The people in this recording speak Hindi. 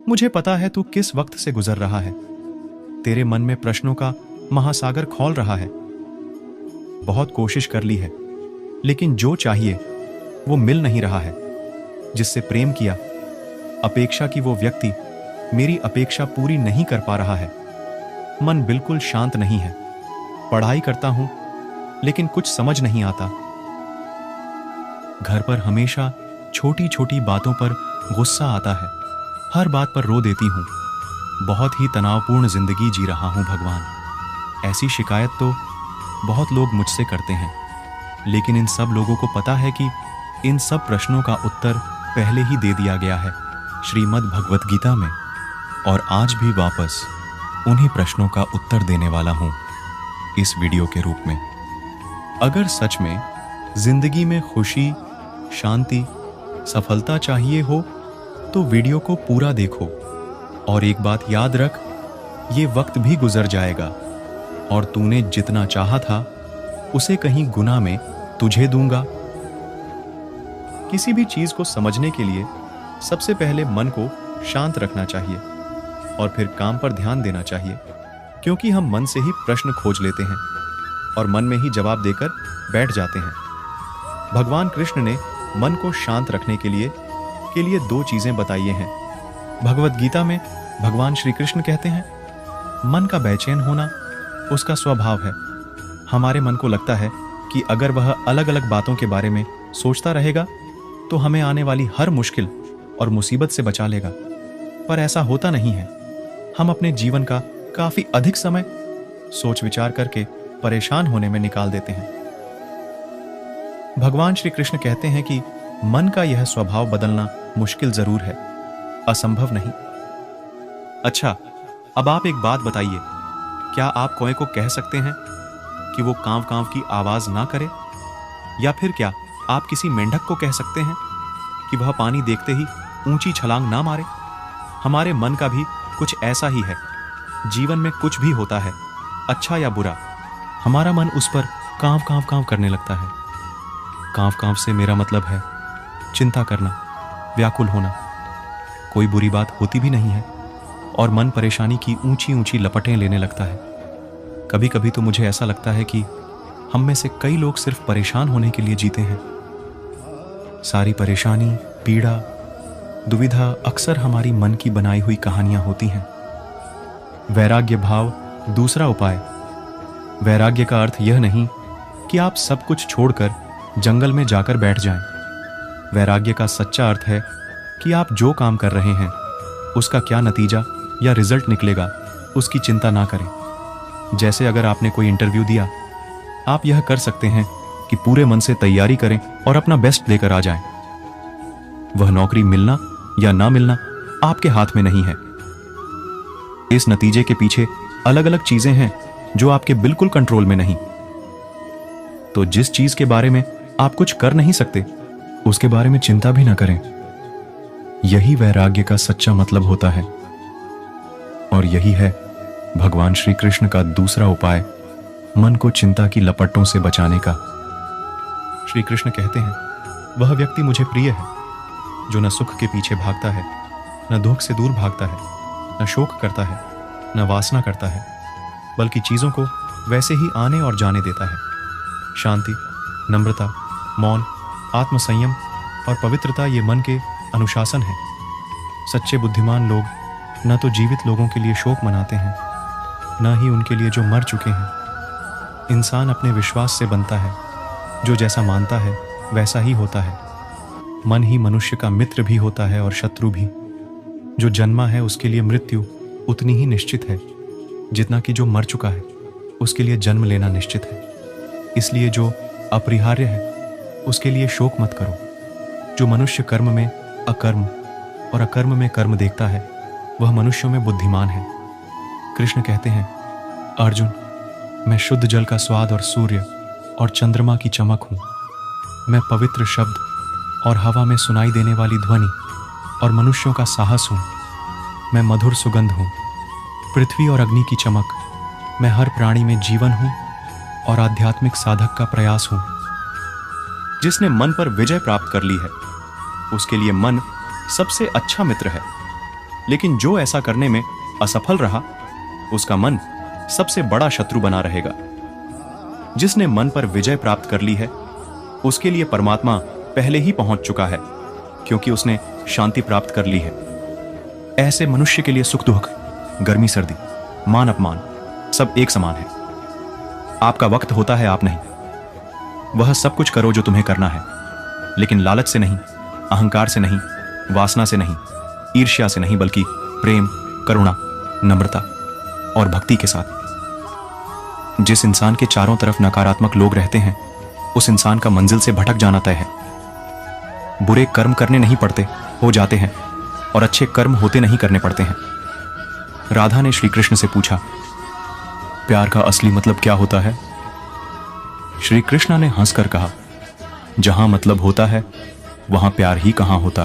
मुझे पता है तू किस वक्त से गुजर रहा है। तेरे मन में प्रश्नों का महासागर खौल रहा है। बहुत कोशिश कर ली है, लेकिन जो चाहिए वो मिल नहीं रहा है। जिससे प्रेम किया, अपेक्षा की वो व्यक्ति मेरी अपेक्षा पूरी नहीं कर पा रहा है। मन बिल्कुल शांत नहीं है। पढ़ाई करता हूं, लेकिन कुछ समझ नहीं आता। घर पर हमेशा छोटी छोटी बातों पर गुस्सा आता है। हर बात पर रो देती हूं। बहुत ही तनावपूर्ण जिंदगी जी रहा हूं भगवान। ऐसी शिकायत तो बहुत लोग मुझसे करते हैं, लेकिन इन सब लोगों को पता है कि इन सब प्रश्नों का उत्तर पहले ही दे दिया गया है श्रीमद् भगवत गीता में। और आज भी वापस उन्हीं प्रश्नों का उत्तर देने वाला हूं इस वीडियो के रूप में। अगर सच में जिंदगी में खुशी, शांति, सफलता चाहिए हो तो वीडियो को पूरा देखो। और एक बात याद रख, ये वक्त भी गुजर जाएगा और तूने जितना चाहा था उसे कहीं गुना में तुझे दूंगा। किसी भी चीज को समझने के लिए सबसे पहले मन को शांत रखना चाहिए और फिर काम पर ध्यान देना चाहिए, क्योंकि हम मन से ही प्रश्न खोज लेते हैं और मन में ही जवाब देकर बैठ जाते हैं। भगवान कृष्ण ने मन को शांत रखने के लिए दो चीजें बताई हैं। भगवत गीता में भगवान श्री कृष्ण कहते हैं, मन का बेचैन होना उसका स्वभाव है। हमारे मन को लगता है कि अगर वह अलग अलग बातों के बारे में सोचता रहेगा तो हमें आने वाली हर मुश्किल और मुसीबत से बचा लेगा, पर ऐसा होता नहीं है। हम अपने जीवन का काफी अधिक समय सोच विचार करके परेशान होने में निकाल देते हैं। भगवान श्री कृष्ण कहते हैं कि मन का यह स्वभाव बदलना मुश्किल जरूर है, असंभव नहीं। अच्छा, अब आप एक बात बताइए, क्या आप कौए को कह सकते हैं कि वो कांव कांव की आवाज ना करे? या फिर क्या आप किसी मेंढक को कह सकते हैं कि वह पानी देखते ही ऊंची छलांग ना मारे? हमारे मन का भी कुछ ऐसा ही है। जीवन में कुछ भी होता है, अच्छा या बुरा, हमारा मन उस पर कांव कांव कांव करने लगता है। कांव कांव से मेरा मतलब है चिंता करना, व्याकुल होना। कोई बुरी बात होती भी नहीं है और मन परेशानी की ऊंची ऊंची लपटें लेने लगता है। कभी कभी तो मुझे ऐसा लगता है कि हम में से कई लोग सिर्फ परेशान होने के लिए जीते हैं। सारी परेशानी, पीड़ा, दुविधा अक्सर हमारी मन की बनाई हुई कहानियां होती हैं। वैराग्य भाव दूसरा उपाय। वैराग्य का अर्थ यह नहीं कि आप सब कुछ छोड़कर जंगल में जाकर बैठ जाएं। वैराग्य का सच्चा अर्थ है कि आप जो काम कर रहे हैं उसका क्या नतीजा या रिजल्ट निकलेगा उसकी चिंता ना करें। जैसे अगर आपने कोई इंटरव्यू दिया, आप यह कर सकते हैं कि पूरे मन से तैयारी करें और अपना बेस्ट देकर आ जाएं। वह नौकरी मिलना या ना मिलना आपके हाथ में नहीं है। इस नतीजे के पीछे अलग अलग चीजें हैं जो आपके बिल्कुल कंट्रोल में नहीं। तो जिस चीज के बारे में आप कुछ कर नहीं सकते उसके बारे में चिंता भी ना करें। यही वैराग्य का सच्चा मतलब होता है। और यही है भगवान श्री कृष्ण का दूसरा उपाय, मन को चिंता की लपटों से बचाने का। श्री कृष्ण कहते हैं, वह व्यक्ति मुझे प्रिय है जो न सुख के पीछे भागता है, न दुख से दूर भागता है, न शोक करता है, न वासना करता है, बल्कि चीजों को वैसे ही आने और जाने देता है। शांति, नम्रता, मौन, आत्मसंयम और पवित्रता ये मन के अनुशासन है। सच्चे बुद्धिमान लोग न तो जीवित लोगों के लिए शोक मनाते हैं, न ही उनके लिए जो मर चुके हैं। इंसान अपने विश्वास से बनता है, जो जैसा मानता है वैसा ही होता है। मन ही मनुष्य का मित्र भी होता है और शत्रु भी। जो जन्मा है उसके लिए मृत्यु उतनी ही निश्चित है जितना कि जो मर चुका है उसके लिए जन्म लेना निश्चित है। इसलिए जो अपरिहार्य है उसके लिए शोक मत करो। जो मनुष्य कर्म में अकर्म और अकर्म में कर्म देखता है वह मनुष्यों में बुद्धिमान है। कृष्ण कहते हैं, अर्जुन, मैं शुद्ध जल का स्वाद और सूर्य और चंद्रमा की चमक हूं। मैं पवित्र शब्द और हवा में सुनाई देने वाली ध्वनि और मनुष्यों का साहस हूं। मैं मधुर सुगंध हूं, पृथ्वी और अग्नि की चमक। मैं हर प्राणी में जीवन हूं और आध्यात्मिक साधक का प्रयास हूं। जिसने मन पर विजय प्राप्त कर ली है उसके लिए मन सबसे अच्छा मित्र है। लेकिन जो ऐसा करने में असफल रहा, उसका मन सबसे बड़ा शत्रु बना रहेगा। जिसने मन पर विजय प्राप्त कर ली है, उसके लिए परमात्मा पहले ही पहुंच चुका है, क्योंकि उसने शांति प्राप्त कर ली है। ऐसे मनुष्य के लिए सुख दुख, गर्मी सर्दी, मान अपमान सब एक समान है। आपका वक्त होता है, आप नहीं। वह सब कुछ करो जो तुम्हें करना है, लेकिन लालच से नहीं, अहंकार से नहीं, वासना से नहीं, ईर्ष्या से नहीं, बल्कि प्रेम, करुणा, नम्रता और भक्ति के साथ। जिस इंसान के चारों तरफ नकारात्मक लोग रहते हैं, उस इंसान का मंजिल से भटक जाना तय है। बुरे कर्म करने नहीं पड़ते, हो जाते हैं, और अच्छे कर्म होते नहीं, करने पड़ते हैं। राधा ने श्री कृष्ण से पूछा, प्यार का असली मतलब क्या होता है? श्री कृष्ण ने हंसकर कहा, जहां मतलब होता है, वहां प्यार ही कहां होता है।